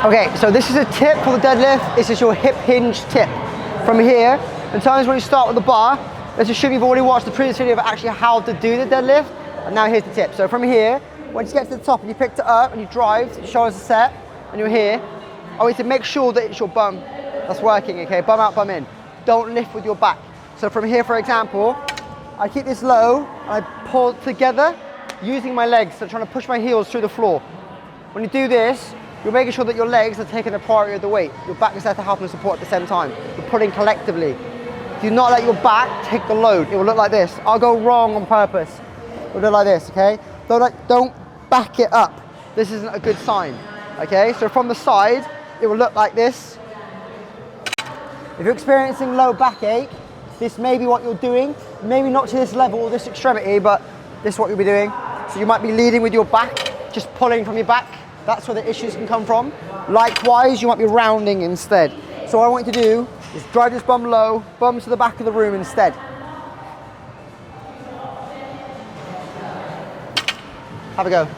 Okay, so this is a tip for the deadlift. This is your hip hinge tip. From here, in times when you start with the bar, let's assume you've already watched the previous video of actually how to do the deadlift, and now here's the tip. So from here, once you get to the top and you picked it up and you drive, show us a set, and you're here, I want you to make sure that it's your bum that's working, okay? Bum out, bum in. Don't lift with your back. So from here, for example, I keep this low, and I pull together, using my legs, so trying to push my heels through the floor. When you do this, you're making sure that your legs are taking the priority of the weight. Your back is there to help and support at the same time. You're pulling collectively. Do not let your back take the load. It will look like this. I'll go wrong on purpose. It will look like this, okay? Don't back it up. This isn't a good sign, okay? So from the side, it will look like this. If you're experiencing low backache, this may be what you're doing. Maybe not to this level or this extremity, but this is what you'll be doing. So you might be leading with your back, just pulling from your back. That's where the issues can come from. Likewise, you might be rounding instead. So what I want you to do is drive this bum low, bum to the back of the room instead. Have a go.